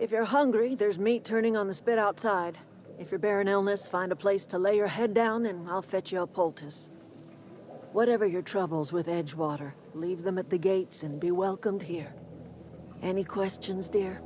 If you're hungry, there's meat turning on the spit outside. If you're bearing illness, find a place to lay your head down and I'll fetch you a poultice. Whatever your troubles with Edgewater, leave them at the gates and be welcomed here. Any questions, dear?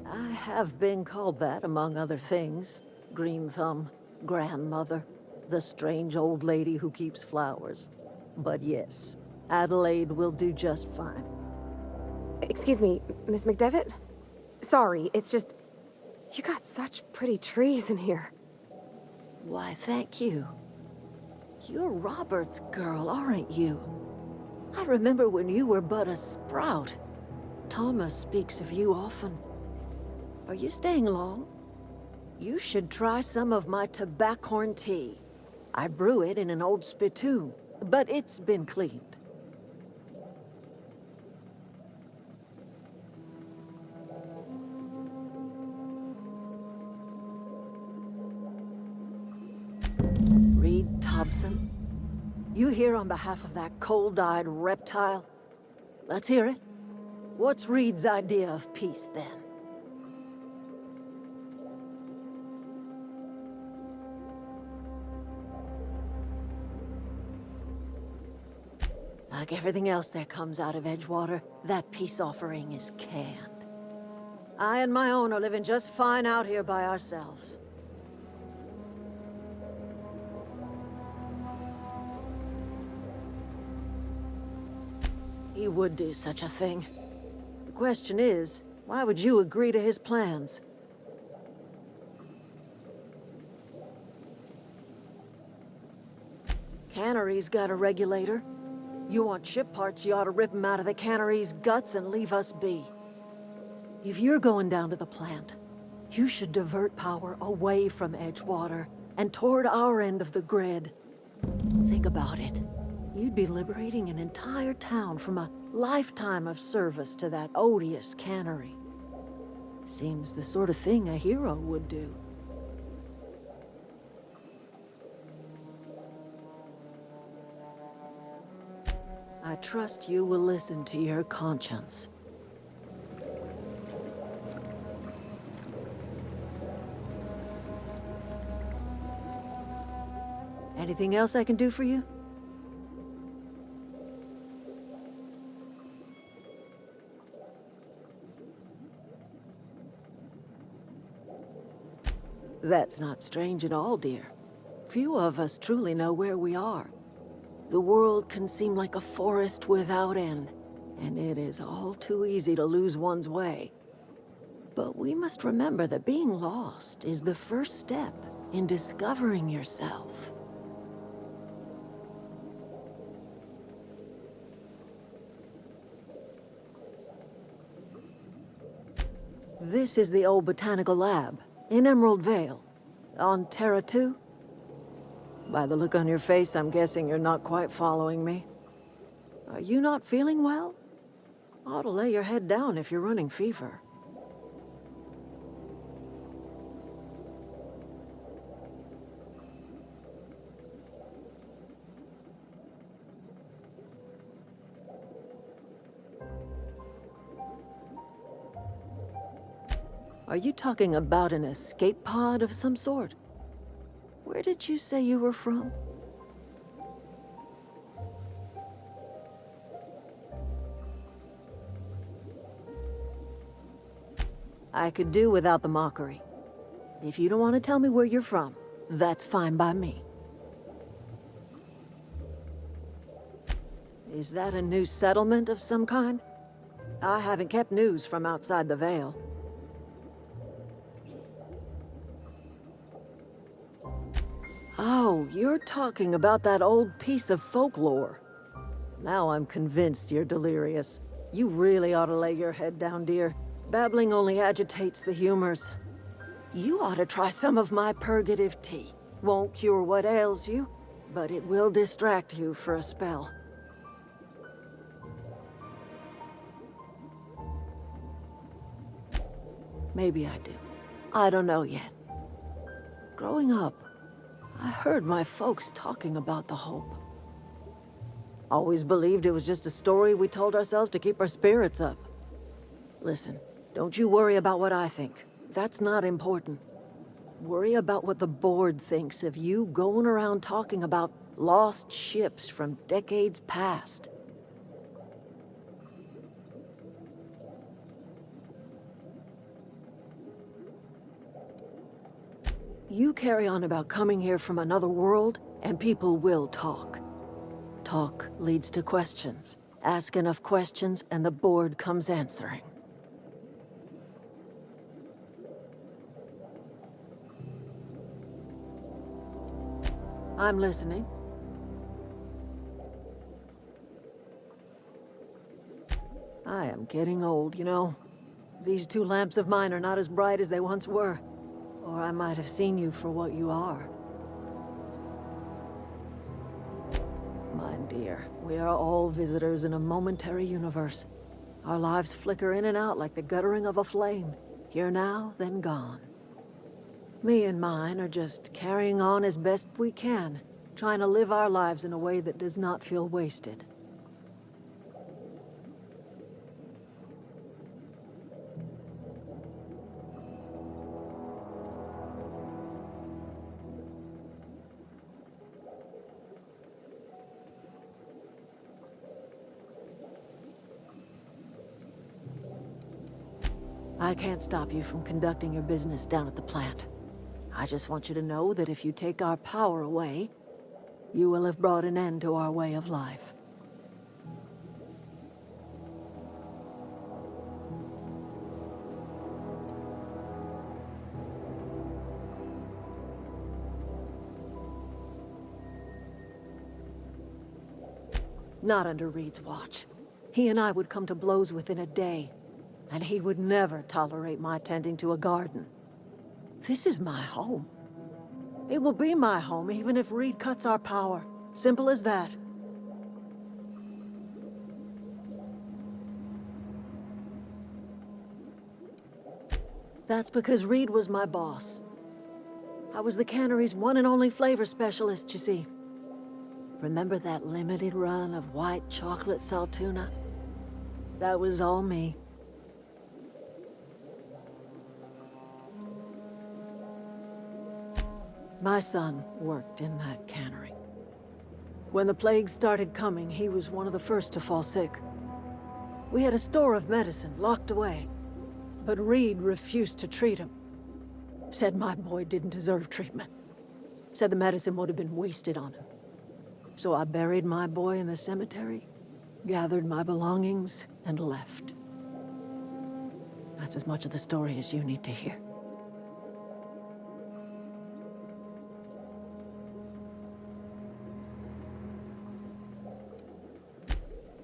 I have been called that, among other things. Green Thumb, grandmother, the strange old lady who keeps flowers. But yes, Adelaide will do just fine. Excuse me, Miss McDevitt? Sorry, it's just... You got such pretty trees in here. Why, thank you. You're Robert's girl, aren't you? I remember when you were but a sprout. Thomas speaks of you often. Are you staying long? You should try some of my tobaccorn tea. I brew it in an old spittoon, but it's been cleaned. Reed Thompson? You here on behalf of that cold-eyed reptile? Let's hear it. What's Reed's idea of peace, then? Like everything else that comes out of Edgewater, that peace offering is canned. I and my own are living just fine out here by ourselves. He would do such a thing. The question is, why would you agree to his plans? Cannery's got a regulator. You want ship parts, you ought to rip them out of the cannery's guts and leave us be. If you're going down to the plant, you should divert power away from Edgewater and toward our end of the grid. Think about it. You'd be liberating an entire town from a lifetime of service to that odious cannery. Seems the sort of thing a hero would do. I trust you will listen to your conscience. Anything else I can do for you? That's not strange at all, dear. Few of us truly know where we are. The world can seem like a forest without end, and it is all too easy to lose one's way. But we must remember that being lost is the first step in discovering yourself. This is the old botanical lab, in Emerald Vale. On Terra 2? By the look on your face, I'm guessing you're not quite following me. Are you not feeling well? Ought to lay your head down if you're running fever. Are you talking about an escape pod of some sort? Where did you say you were from? I could do without the mockery. If you don't want to tell me where you're from, that's fine by me. Is that a new settlement of some kind? I haven't kept news from outside the Vale. Oh, you're talking about that old piece of folklore. Now I'm convinced you're delirious. You really ought to lay your head down, dear. Babbling only agitates the humors. You ought to try some of my purgative tea. Won't cure what ails you, but it will distract you for a spell. Maybe I do. I don't know yet. Growing up, I heard my folks talking about the Hope. Always believed it was just a story we told ourselves to keep our spirits up. Listen, don't you worry about what I think. That's not important. Worry about what the board thinks of you going around talking about lost ships from decades past. You carry on about coming here from another world, and people will talk. Talk leads to questions. Ask enough questions, and the board comes answering. I'm listening. I am getting old, you know. These two lamps of mine are not as bright as they once were. Or I might have seen you for what you are. My dear, we are all visitors in a momentary universe. Our lives flicker in and out like the guttering of a flame. Here now, then gone. Me and mine are just carrying on as best we can, trying to live our lives in a way that does not feel wasted. I can't stop you from conducting your business down at the plant. I just want you to know that if you take our power away, you will have brought an end to our way of life. Not under Reed's watch. He and I would come to blows within a day. And he would never tolerate my tending to a garden. This is my home. It will be my home even if Reed cuts our power. Simple as that. That's because Reed was my boss. I was the cannery's one and only flavor specialist, you see. Remember that limited run of white chocolate saltuna? That was all me. My son worked in that cannery. When the plague started coming, he was one of the first to fall sick. We had a store of medicine locked away, but Reed refused to treat him. Said my boy didn't deserve treatment. Said the medicine would have been wasted on him. So I buried my boy in the cemetery, gathered my belongings, and left. That's as much of the story as you need to hear.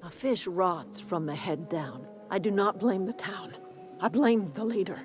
A fish rots from the head down. I do not blame the town. I blame the leader.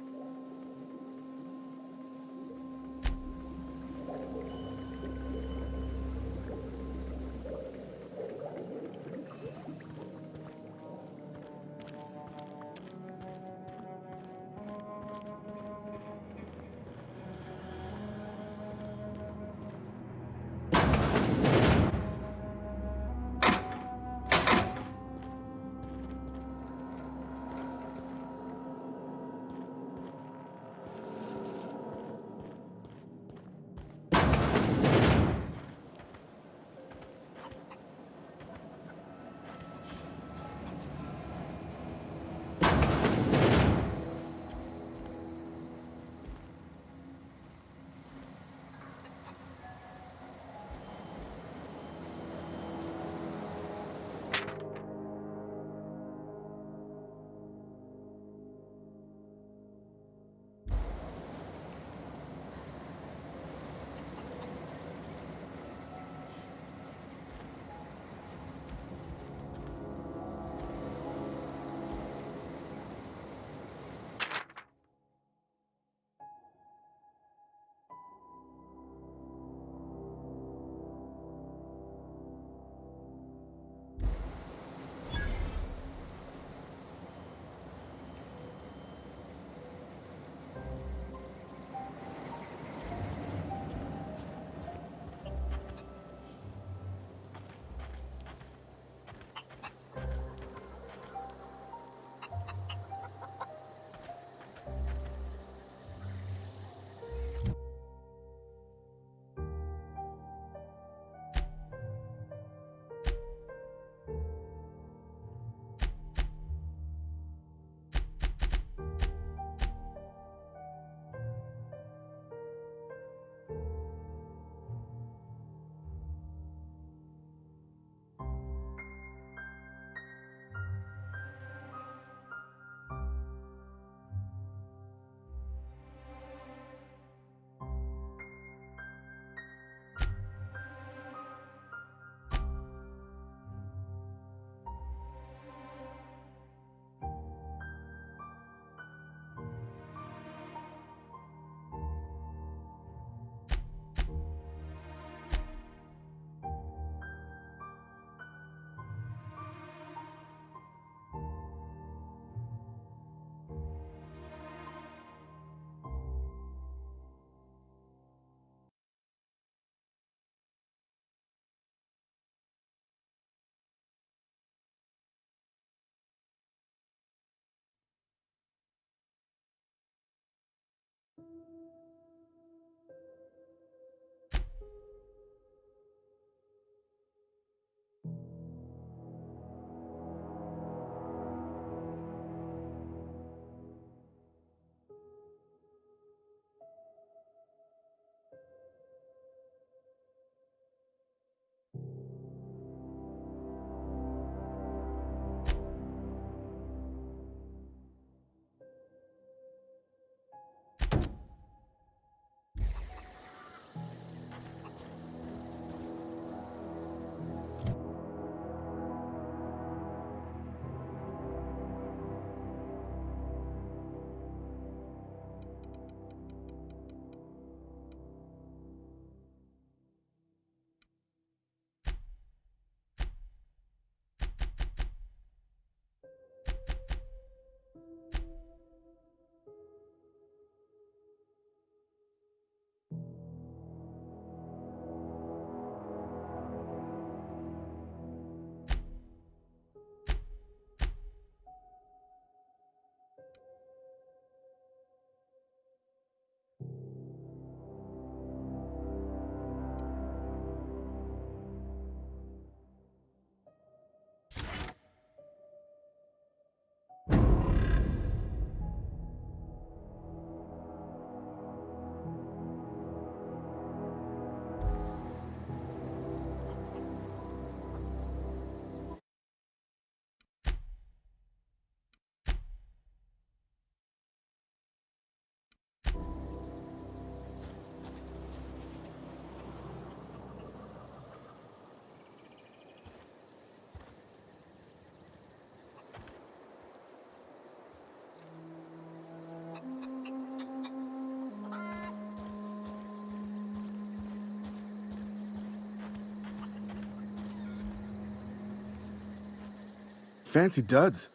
Fancy duds.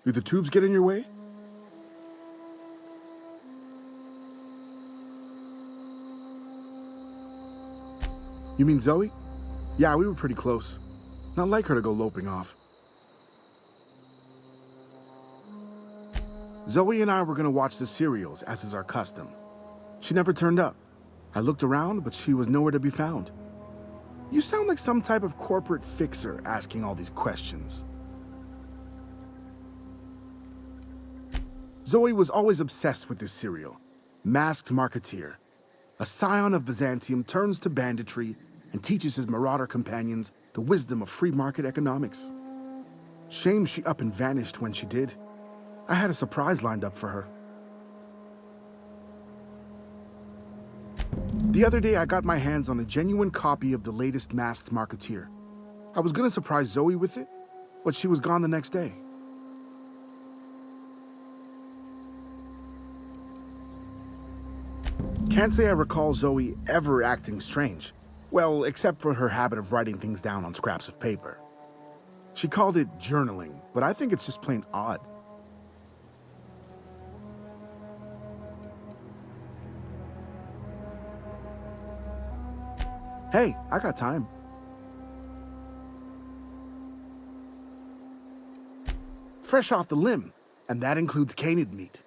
Do the tubes get in your way? You mean Zoe? Yeah, we were pretty close. Not like her to go loping off. Zoe and I were gonna watch the serials, as is our custom. She never turned up. I looked around, but she was nowhere to be found. You sound like some type of corporate fixer asking all these questions. Zoe was always obsessed with this serial. Masked Marketeer. A scion of Byzantium turns to banditry and teaches his marauder companions the wisdom of free market economics. Shame she up and vanished when she did. I had a surprise lined up for her. The other day, I got my hands on a genuine copy of the latest Masked Marketeer. I was gonna surprise Zoe with it, but she was gone the next day. Can't say I recall Zoe ever acting strange. Well, except for her habit of writing things down on scraps of paper. She called it journaling, but I think it's just plain odd. Hey, I got time. Fresh off the limb, and that includes canid meat.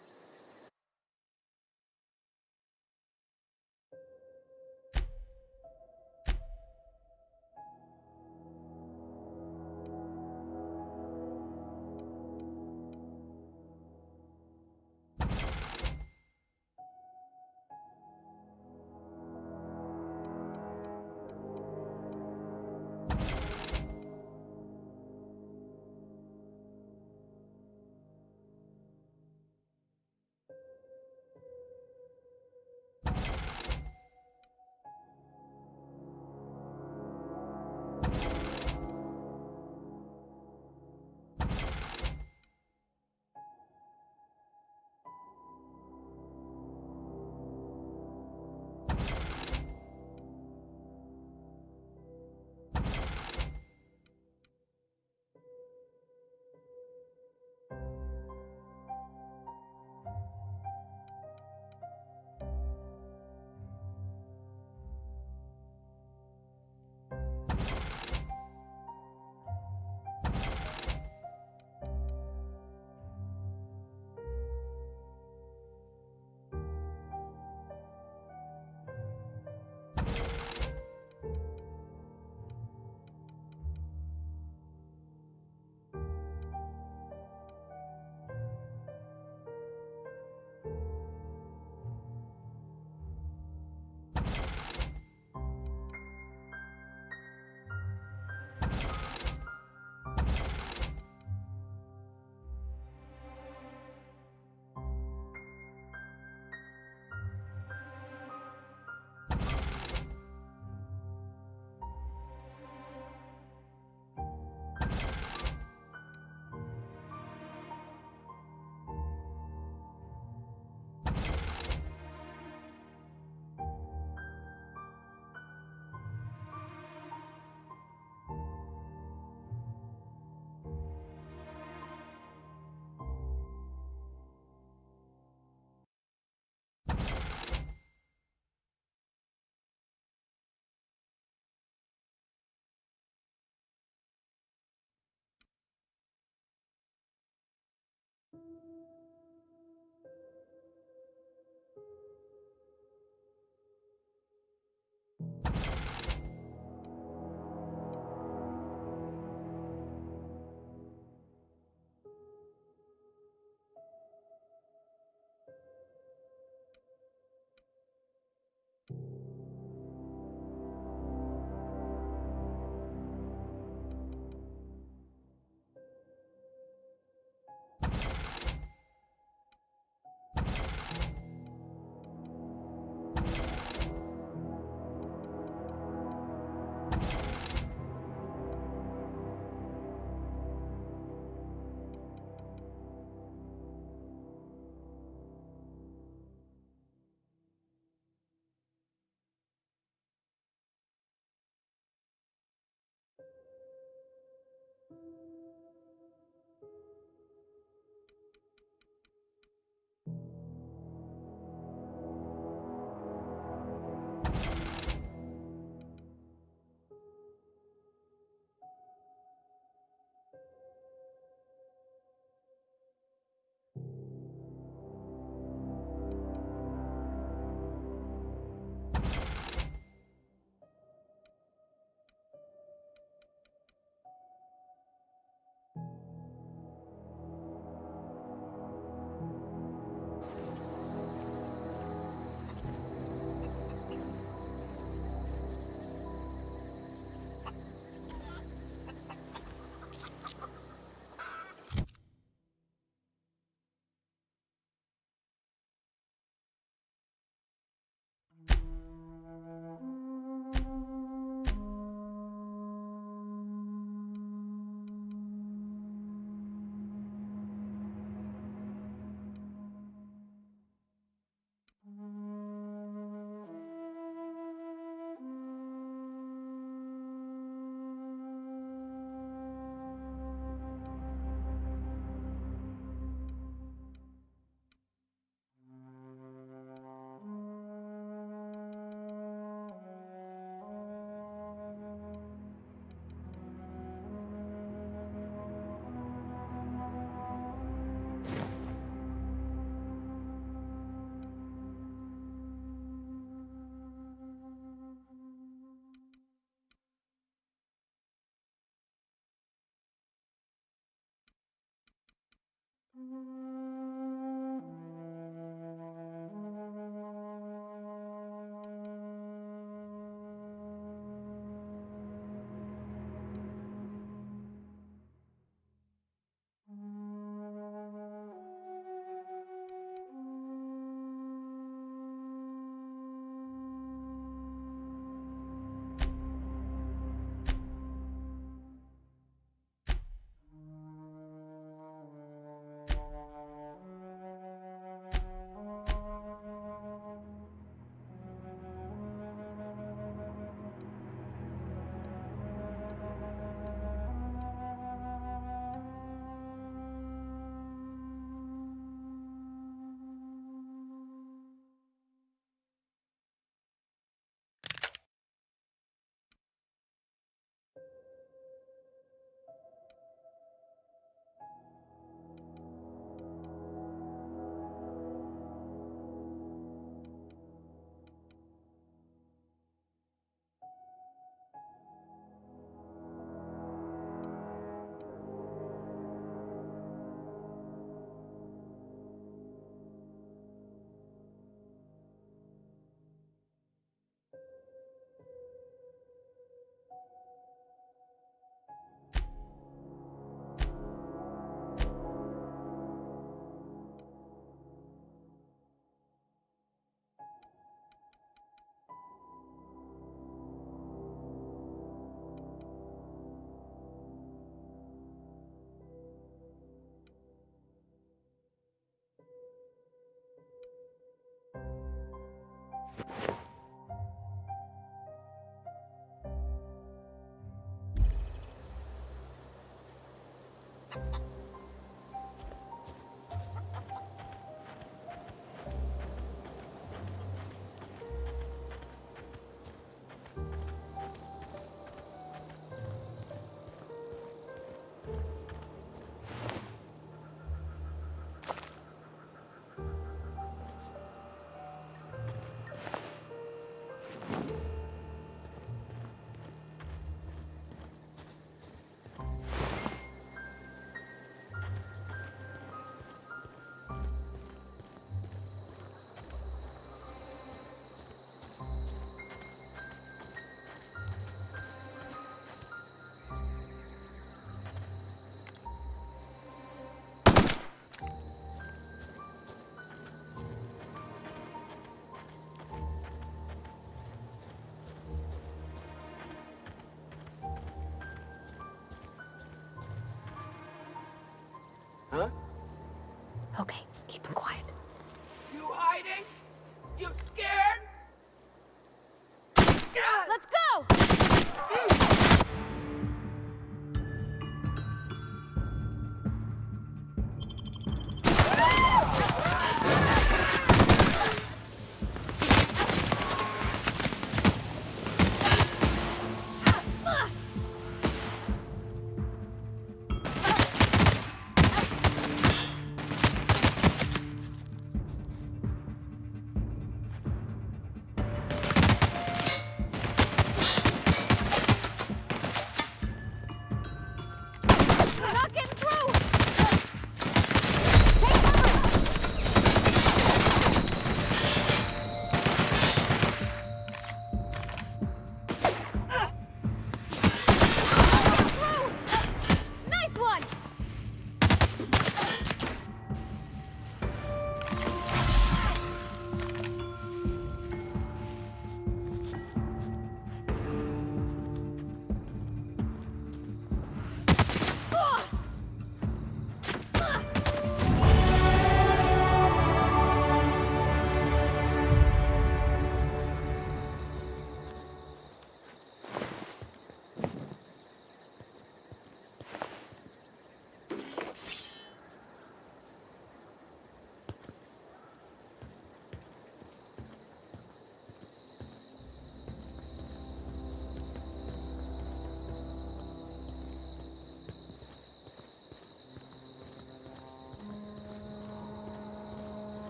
Huh?